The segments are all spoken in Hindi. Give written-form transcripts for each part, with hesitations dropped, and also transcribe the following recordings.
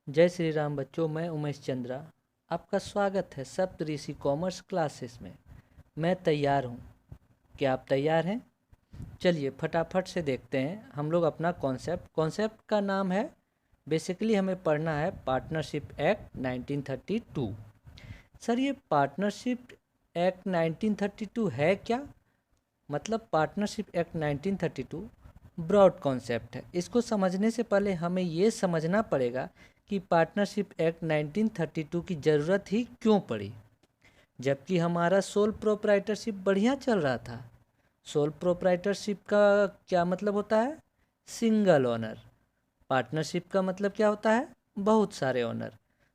जय श्री राम बच्चों, मैं उमेश चंद्रा। आपका स्वागत है सप्तऋषि कॉमर्स क्लासेस में। मैं तैयार हूँ। क्या आप तैयार हैं? चलिए फटाफट से देखते हैं हम लोग अपना कॉन्सेप्ट का नाम है, बेसिकली हमें पढ़ना है पार्टनरशिप एक्ट 1932। सर, ये पार्टनरशिप एक्ट 1932 है क्या? मतलब पार्टनरशिप एक्ट 1932 ब्रॉड कॉन्सेप्ट है। इसको समझने से पहले हमें ये समझना पड़ेगा कि पार्टनरशिप एक्ट 1932 की ज़रूरत ही क्यों पड़ी, जबकि हमारा सोल प्रोप्राइटरशिप बढ़िया चल रहा था। सोल प्रोप्राइटरशिप का क्या मतलब होता है? Single owner. पार्टनरशिप का मतलब क्या होता है? बहुत सारे ओनर।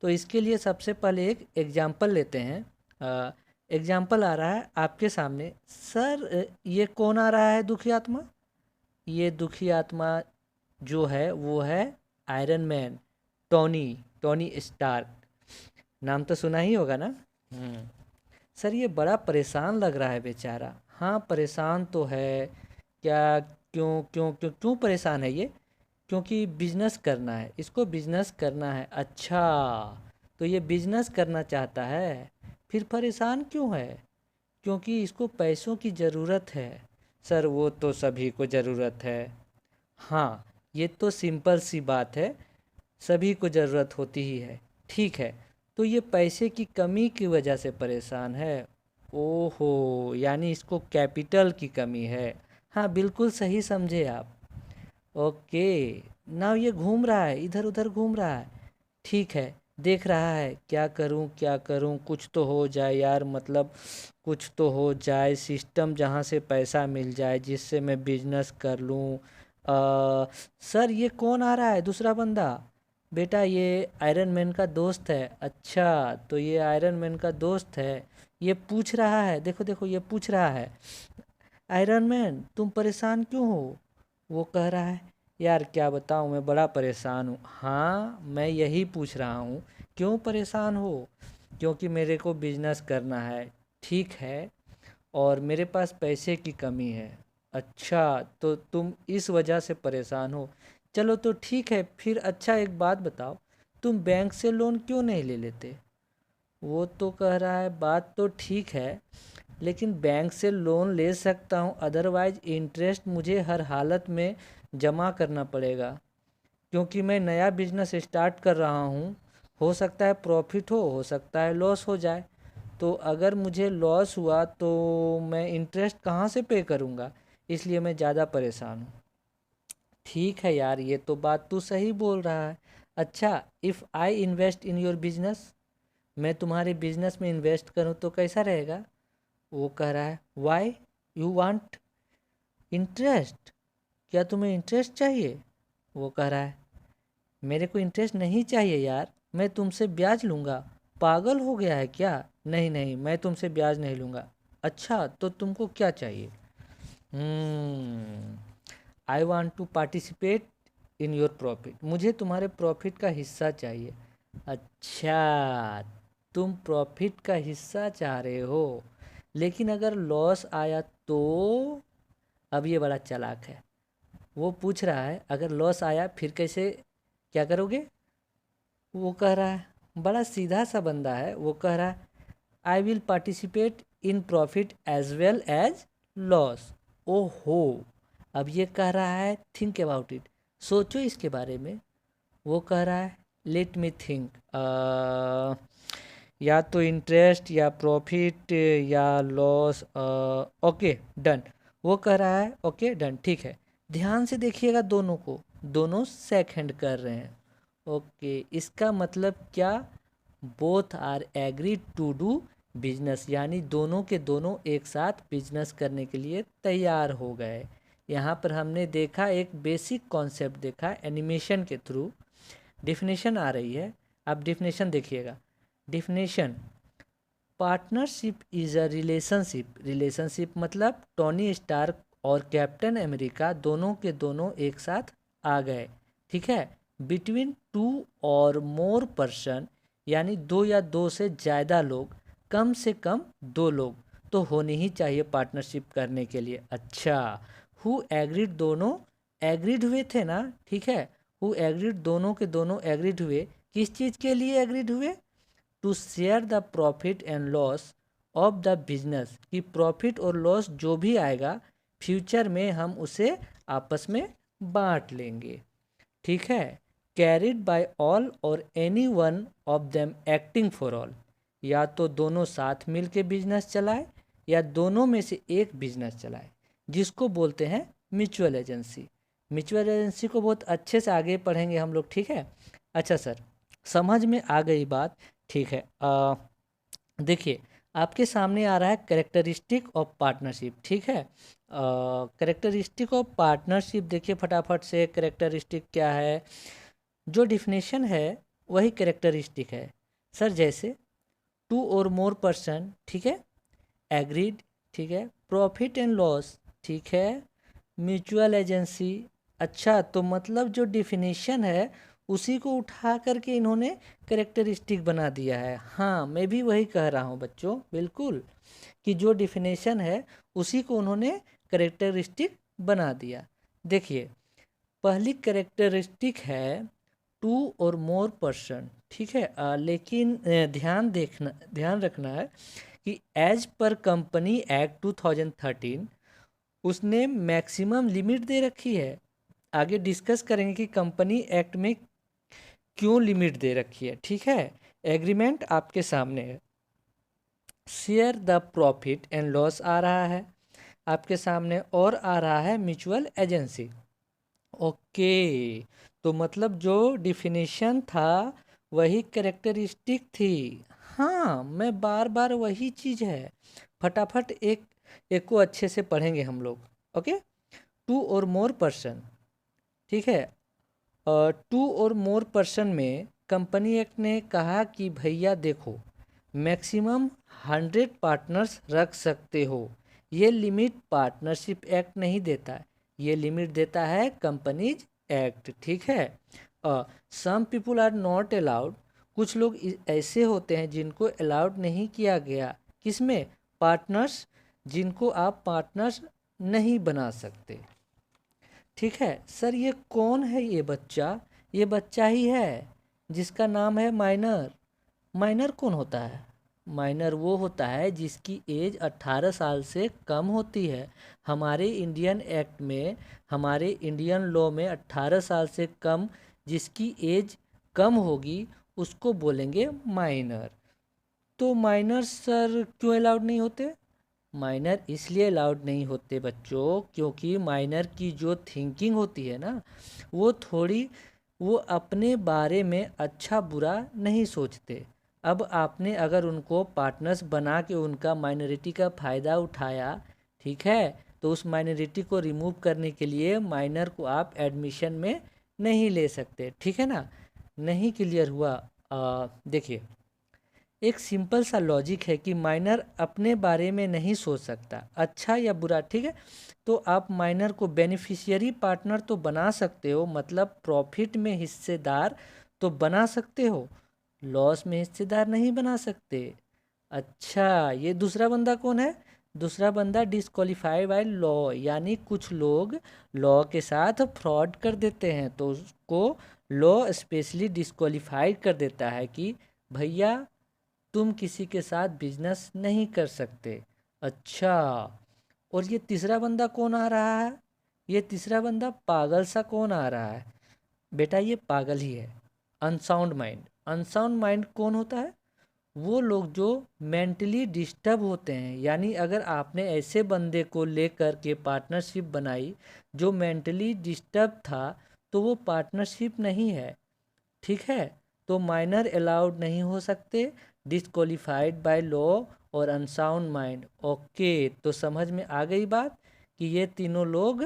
तो इसके लिए सबसे पहले एक एग्जाम्पल लेते हैं। एग्जाम्पल आ रहा है आपके सामने। सर, ये कौन आ रहा है दुखी आत्मा? ये दुखी आत्मा जो है वो है Iron Man, Tony Tony Stark. नाम तो सुना ही होगा ना। सर, ये बड़ा परेशान लग रहा है बेचारा। हाँ, परेशान तो है। क्या? क्यों क्यों क्यों क्यों परेशान है ये? क्योंकि बिजनेस करना है, इसको बिजनेस करना है। अच्छा, तो ये बिजनेस करना चाहता है, फिर परेशान क्यों है? क्योंकि इसको पैसों की ज़रूरत है। सर, वो तो सभी को ज़रूरत है। हाँ, ये तो सिंपल सी बात है, सभी को ज़रूरत होती ही है। ठीक है, तो ये पैसे की कमी की वजह से परेशान है। ओहो, यानी इसको कैपिटल की कमी है। हाँ, बिल्कुल सही समझे आप। ओके, नाउ ये घूम रहा है, इधर उधर घूम रहा है। ठीक है, देख रहा है क्या करूं क्या करूं, कुछ तो हो जाए यार, मतलब कुछ तो हो जाए, सिस्टम जहां से पैसा मिल जाए जिससे मैं बिजनेस कर लूं। सर, ये कौन आ रहा है दूसरा बंदा? बेटा, ये आयरन मैन का दोस्त है। अच्छा, तो ये आयरन मैन का दोस्त है। ये पूछ रहा है, देखो देखो, ये पूछ रहा है, आयरन मैन तुम परेशान क्यों हो? वो कह रहा है, यार क्या बताऊँ, मैं बड़ा परेशान हूँ। हाँ, मैं यही पूछ रहा हूँ, क्यों परेशान हो? क्योंकि मेरे को बिजनेस करना है। ठीक है, और मेरे पास पैसे की कमी है। अच्छा, तो तुम इस वजह से परेशान हो। चलो तो ठीक है फिर। अच्छा, एक बात बताओ, तुम बैंक से लोन क्यों नहीं ले लेते? वो तो कह रहा है, बात तो ठीक है, लेकिन बैंक से लोन ले सकता हूँ, अदरवाइज इंटरेस्ट मुझे हर हालत में जमा करना पड़ेगा, क्योंकि मैं नया बिजनेस स्टार्ट कर रहा हूँ। हो सकता है प्रॉफिट हो सकता है लॉस हो जाए। तो अगर मुझे लॉस हुआ तो मैं इंटरेस्ट कहाँ से पे करूँगा? इसलिए मैं ज़्यादा परेशान हूँ। ठीक है यार, ये तो बात तू सही बोल रहा है। अच्छा, if I invest in your business, मैं तुम्हारे बिजनेस में इन्वेस्ट करूँ तो कैसा रहेगा? वो कह रहा है, वाई यू वांट इंटरेस्ट? क्या तुम्हें इंटरेस्ट चाहिए? वो कह रहा है, मेरे को इंटरेस्ट नहीं चाहिए यार, मैं तुमसे ब्याज लूँगा। पागल हो गया है क्या? नहीं नहीं, मैं तुमसे ब्याज नहीं लूँगा। अच्छा, तो तुमको क्या चाहिए? I want to participate in your profit, मुझे तुम्हारे प्रॉफिट का हिस्सा चाहिए। अच्छा, तुम प्रॉफिट का हिस्सा चाह रहे हो, लेकिन अगर लॉस आया तो? अब ये बड़ा चालाक है। वो पूछ रहा है, अगर लॉस आया फिर कैसे, क्या करोगे? वो कह रहा है, बड़ा सीधा सा बंदा है। वो कह रहा है, I will participate in profit as well as loss. ओहो, अब ये कह रहा है, थिंक अबाउट इट, सोचो इसके बारे में। वो कह रहा है, लेट मी थिंक, या तो इंटरेस्ट या प्रॉफिट या लॉस। Okay done. वो कह रहा है, ओके डन, ठीक है। ध्यान से देखिएगा दोनों को, दोनों सेक हैंड कर रहे हैं। ओके, इसका मतलब क्या? Both are agree to do business, यानी दोनों के दोनों एक साथ बिजनेस करने के लिए तैयार हो गए। यहाँ पर हमने देखा, एक बेसिक कॉन्सेप्ट देखा एनिमेशन के थ्रू। डिफिनेशन आ रही है, आप डिफिनेशन देखिएगा। Definition, partnership is a relationship. Relationship मतलब टोनी स्टार्क और कैप्टन अमेरिका दोनों के दोनों एक साथ आ गए। ठीक है, बिटवीन टू और मोर पर्सन, यानी दो या दो से ज़्यादा लोग, कम से कम दो लोग तो होने ही चाहिए पार्टनरशिप करने के लिए। अच्छा, हु एग्रीड, दोनों एग्रीड हुए थे ना? ठीक है, हु एग्रीड, दोनों के दोनों एग्रीड हुए। किस चीज़ के लिए एग्रीड हुए? To share the profit and loss of the business, कि प्रॉफिट और लॉस जो भी आएगा फ्यूचर में हम उसे आपस में बांट लेंगे। ठीक है। कैरिड बाय ऑल और any one of them acting for all, या तो दोनों साथ मिल के बिजनेस चलाए या दोनों में से एक बिजनेस चलाए, जिसको बोलते हैं म्यूचुअल एजेंसी। म्यूचुअल एजेंसी को बहुत अच्छे से आगे पढ़ेंगे हम लोग। ठीक है। अच्छा सर, समझ में आ गई बात। ठीक है। देखिए आपके सामने आ रहा है कैरेक्टरिस्टिक ऑफ पार्टनरशिप। ठीक है। कैरेक्टरिस्टिक ऑफ पार्टनरशिप देखिए फटाफट से, कैरेक्टरिस्टिक क्या है? जो डिफिनेशन है वही कैरेक्टरिस्टिक है सर। जैसे टू और मोर पर्सन, ठीक है, एग्रीड, ठीक है, प्रॉफिट एंड लॉस, ठीक है, म्यूचुअल एजेंसी। अच्छा, तो मतलब जो डिफिनेशन है उसी को उठा करके इन्होंने कैरेक्टरिस्टिक बना दिया है। हाँ, मैं भी वही कह रहा हूँ बच्चों, बिल्कुल, कि जो डिफिनेशन है उसी को उन्होंने कैरेक्टरिस्टिक बना दिया। देखिए पहली कैरेक्टरिस्टिक है टू और मोर पर्सन। ठीक है। लेकिन ध्यान रखना है कि एज पर कंपनी एक्ट 2013 उसने मैक्सिमम लिमिट दे रखी है। आगे डिस्कस करेंगे कि कंपनी एक्ट में क्यों लिमिट दे रखी है। ठीक है। एग्रीमेंट आपके सामने है। Share the profit and loss आ रहा है आपके सामने, और आ रहा है म्यूचुअल एजेंसी। ओके, तो मतलब जो डिफिनेशन था वही कैरेक्टरिस्टिक थी। हाँ, मैं बार बार वही चीज़ है। फटाफट एक एक को अच्छे से पढ़ेंगे हम लोग। ओके। टू और मोर पर्सन, ठीक है। टू और मोर पर्सन में कंपनी एक्ट ने कहा कि भैया देखो, मैक्सिमम 100 पार्टनर्स रख सकते हो। ये लिमिट पार्टनरशिप एक्ट नहीं देता है, ये लिमिट देता है कंपनीज एक्ट। ठीक है। सम पीपुल आर नॉट अलाउड, कुछ लोग ऐसे होते हैं जिनको अलाउड नहीं किया गया। किसमें? पार्टनर्स, जिनको आप पार्टनर्स नहीं बना सकते। ठीक है सर, ये कौन है? ये बच्चा ही है जिसका नाम है माइनर। माइनर कौन होता है? माइनर वो होता है जिसकी एज 18 साल से कम होती है। हमारे इंडियन एक्ट में, हमारे इंडियन लॉ में 18 साल से कम जिसकी एज कम होगी उसको बोलेंगे माइनर। तो माइनर सर क्यों अलाउड नहीं होते? माइनर इसलिए अलाउड नहीं होते बच्चों क्योंकि माइनर की जो थिंकिंग होती है ना, वो अपने बारे में अच्छा बुरा नहीं सोचते। अब आपने अगर उनको पार्टनर्स बना के उनका माइनॉरिटी का फ़ायदा उठाया, ठीक है, तो उस माइनॉरिटी को रिमूव करने के लिए माइनर को आप एडमिशन में नहीं ले सकते। ठीक है ना? नहीं क्लियर हुआ? देखिए एक सिंपल सा लॉजिक है कि माइनर अपने बारे में नहीं सोच सकता अच्छा या बुरा। ठीक है, तो आप माइनर को बेनिफिशियरी पार्टनर तो बना सकते हो, मतलब प्रॉफिट में हिस्सेदार तो बना सकते हो, लॉस में हिस्सेदार नहीं बना सकते। अच्छा, ये दूसरा बंदा कौन है? दूसरा बंदा डिस्क्वालीफाई बाय लॉ, यानी कुछ लोग लॉ के साथ फ्रॉड कर देते हैं तो उसको लॉ स्पेशली डिस्क्वालीफाइड कर देता है कि भैया तुम किसी के साथ बिजनेस नहीं कर सकते। अच्छा, और ये तीसरा बंदा कौन आ रहा है? ये तीसरा बंदा पागल सा कौन आ रहा है? बेटा ये पागल ही है, अनसाउंड माइंड। अनसाउंड माइंड कौन होता है? वो लोग जो मेंटली डिस्टर्ब होते हैं। यानी अगर आपने ऐसे बंदे को लेकर के पार्टनरशिप बनाई जो मेंटली डिस्टर्ब था, तो वो पार्टनरशिप नहीं है। ठीक है, तो माइनर अलाउड नहीं हो सकते, डिस्क्वालीफाइड बाय लॉ और अनसाउंड माइंड। ओके, तो समझ में आ गई बात कि ये तीनों लोग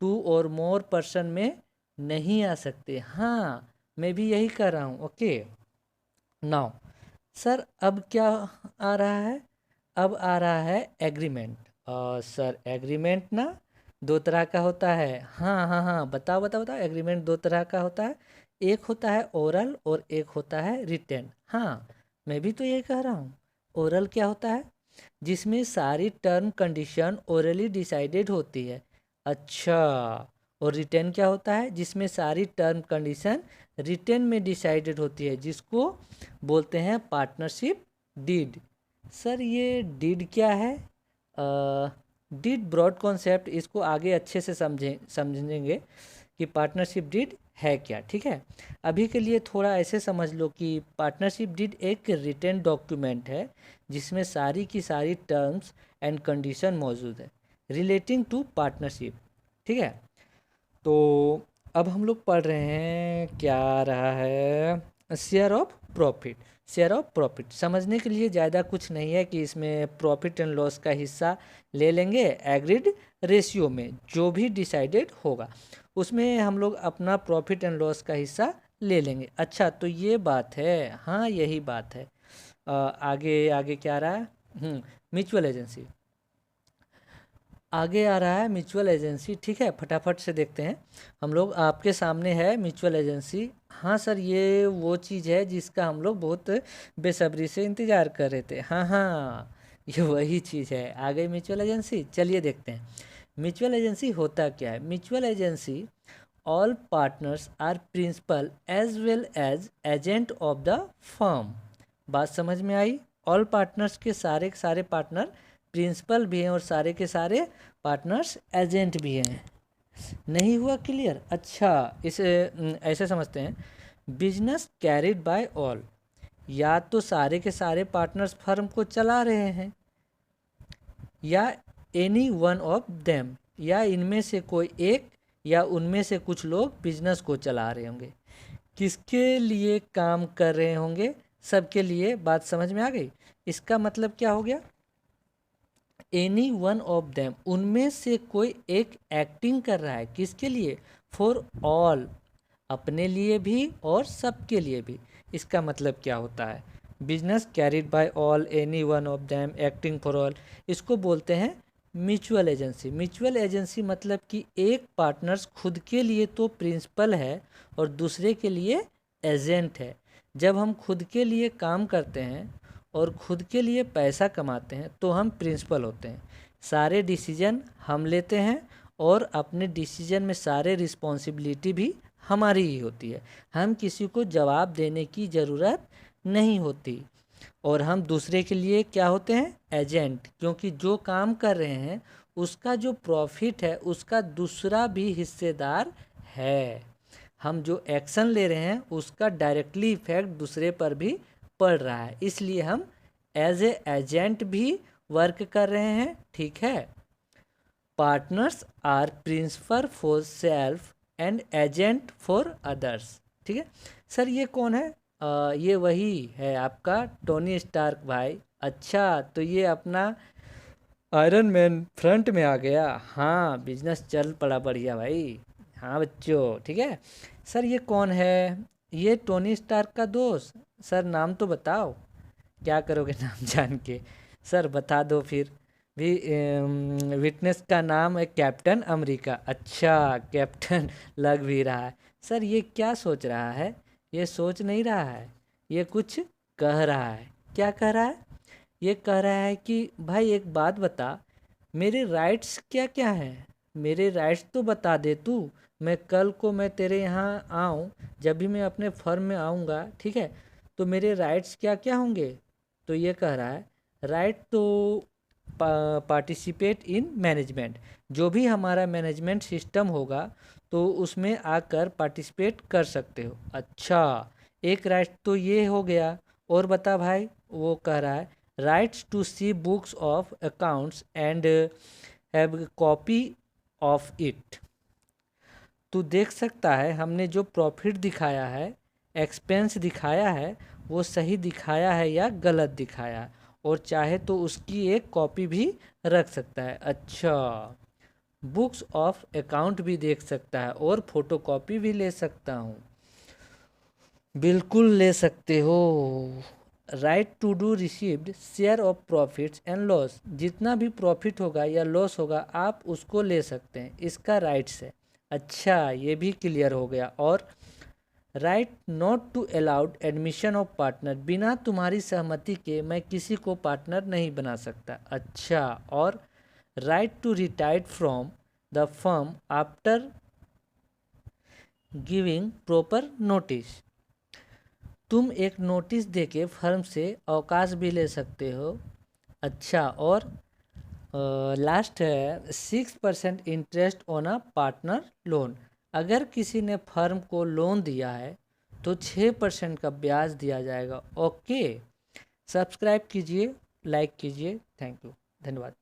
टू और मोर पर्सन में नहीं आ सकते। हाँ, मैं भी यही कर रहा हूँ। ओके, नाउ सर अब क्या आ रहा है? अब आ रहा है एग्रीमेंट। सर एग्रीमेंट ना दो तरह का होता है। हाँ हाँ हाँ, बताओ बताओ बताओ। एग्रीमेंट दो तरह का होता है, एक होता है ओरल और एक होता है रिटेन। हाँ, मैं भी तो ये कह रहा हूँ। ओरल क्या होता है? जिसमें सारी टर्म कंडीशन ओरली डिसाइडेड होती है। अच्छा, और रिटेन क्या होता है, जिसमें सारी टर्म कंडीशन रिटेन में डिसाइडेड होती है, जिसको बोलते हैं पार्टनरशिप डीड। सर ये डीड क्या है? डीड ब्रॉड कॉन्सेप्ट, इसको आगे अच्छे से समझेंगे कि पार्टनरशिप डीड है क्या। ठीक है, अभी के लिए थोड़ा ऐसे समझ लो कि पार्टनरशिप डीड एक रिटेन डॉक्यूमेंट है जिसमें सारी की सारी टर्म्स एंड कंडीशन मौजूद है रिलेटिंग टू पार्टनरशिप। ठीक है, तो अब हम लोग पढ़ रहे हैं, क्या रहा है, share of profit. Share of profit समझने के लिए ज़्यादा कुछ नहीं है कि इसमें प्रॉफिट एंड लॉस का हिस्सा ले लेंगे एग्रीड रेशियो में, जो भी डिसाइडेड होगा उसमें हम लोग अपना प्रॉफिट एंड लॉस का हिस्सा ले लेंगे। अच्छा, तो ये बात है, हाँ यही बात है। आगे आगे क्या रहा है, म्यूचुअल एजेंसी आगे आ रहा है, म्यूचुअल एजेंसी। ठीक है, फटाफट से देखते हैं हम लोग। आपके सामने है म्यूचुअल एजेंसी। हाँ सर, ये वो चीज़ है जिसका हम लोग बहुत बेसब्री से इंतज़ार कर रहे थे। हाँ हाँ, ये वही चीज़ है, आ गई म्यूचुअल एजेंसी। चलिए देखते हैं म्यूचुअल एजेंसी होता क्या है। Mutual agency, all partners are principal as well as agent of the firm. बात समझ में आई? ऑल पार्टनर्स के सारे पार्टनर प्रिंसिपल भी हैं और सारे के सारे पार्टनर्स एजेंट भी हैं। नहीं हुआ क्लियर? अच्छा, इसे ऐसे समझते हैं, बिजनेस कैरिड बाय ऑल, या तो सारे के सारे पार्टनर्स फर्म को चला रहे हैं, या एनी वन ऑफ देम, या इनमें से कोई एक या उनमें से कुछ लोग बिजनेस को चला रहे होंगे। किसके लिए काम कर रहे होंगे? सबके लिए। बात समझ में आ गई? इसका मतलब क्या हो गया, एनी वन ऑफ देम, उनमें से कोई एक एक्टिंग कर रहा है, किसके लिए? फॉर ऑल, अपने लिए भी और सबके लिए भी। इसका मतलब क्या होता है, business carried by all, any one of them, acting for all, इसको बोलते हैं म्यूचुअल एजेंसी। म्यूचुअल एजेंसी मतलब कि एक पार्टनर्स खुद के लिए तो प्रिंसिपल है और दूसरे के लिए एजेंट है। जब हम खुद के लिए काम करते हैं और खुद के लिए पैसा कमाते हैं तो हम प्रिंसिपल होते हैं, सारे डिसीजन हम लेते हैं और अपने डिसीजन में सारे रिस्पॉन्सिबिलिटी भी हमारी ही होती है। हम किसी को जवाब देने की ज़रूरत नहीं होती। और हम दूसरे के लिए क्या होते हैं, एजेंट, क्योंकि जो काम कर रहे हैं उसका जो प्रॉफिट है उसका दूसरा भी हिस्सेदार है। हम जो एक्शन ले रहे हैं उसका डायरेक्टली इफेक्ट दूसरे पर भी पड़ रहा है, इसलिए हम एज ए एजेंट भी वर्क कर रहे हैं। ठीक है, partners are principal for self and agent for others. ठीक है सर, ये कौन है? ये वही है आपका टोनी स्टार्क भाई। अच्छा, तो ये अपना आयरन मैन फ्रंट में आ गया। हाँ, बिजनेस चल पड़ा बढ़िया भाई। हाँ बच्चों, ठीक है सर, ये कौन है? ये टोनी स्टार्क का दोस्त। सर नाम तो बताओ, क्या करोगे नाम जान के? सर बता दो फिर भी। विटनेस का नाम है कैप्टन अमेरिका। अच्छा, कैप्टन लग भी रहा है। सर ये क्या सोच रहा है? ये सोच नहीं रहा है, ये कुछ कह रहा है। क्या कह रहा है? ये कह रहा है कि भाई एक बात बता, मेरे राइट्स क्या क्या हैं? मेरे राइट्स तो बता दे तू। मैं कल को मैं तेरे यहाँ आऊँ, जब भी मैं अपने फर्म में आऊँगा, ठीक है, तो मेरे राइट्स क्या क्या होंगे? तो ये कह रहा है, right to participate in management, जो भी हमारा मैनेजमेंट सिस्टम होगा तो उसमें आकर पार्टिसिपेट कर सकते हो। अच्छा, एक राइट तो ये हो गया, और बता भाई। वो कह रहा है, rights to see books of accounts and have copy of it. तू देख सकता है हमने जो प्रॉफिट दिखाया है, एक्सपेंस दिखाया है, वो सही दिखाया है या गलत दिखाया है, और चाहे तो उसकी एक कॉपी भी रख सकता है। अच्छा, बुक्स ऑफ अकाउंट भी देख सकता है और फोटोकॉपी भी ले सकता हूँ। बिल्कुल ले सकते हो। Right to do received share of profits and loss, जितना भी प्रॉफिट होगा या लॉस होगा आप उसको ले सकते हैं, इसका राइट्स है। अच्छा, ये भी क्लियर हो गया। और right not to allowed admission of partner, बिना तुम्हारी सहमति के मैं किसी को पार्टनर नहीं बना सकता। अच्छा, और right to retire from the firm after giving proper notice. तुम एक नोटिस देके फर्म से अवकाश भी ले सकते हो। अच्छा, और लास्ट है 6% interest on a partner loan. अगर किसी ने फर्म को लोन दिया है तो 6% का ब्याज दिया जाएगा। ओके, सब्सक्राइब कीजिए, लाइक कीजिए। थैंक यू, धन्यवाद।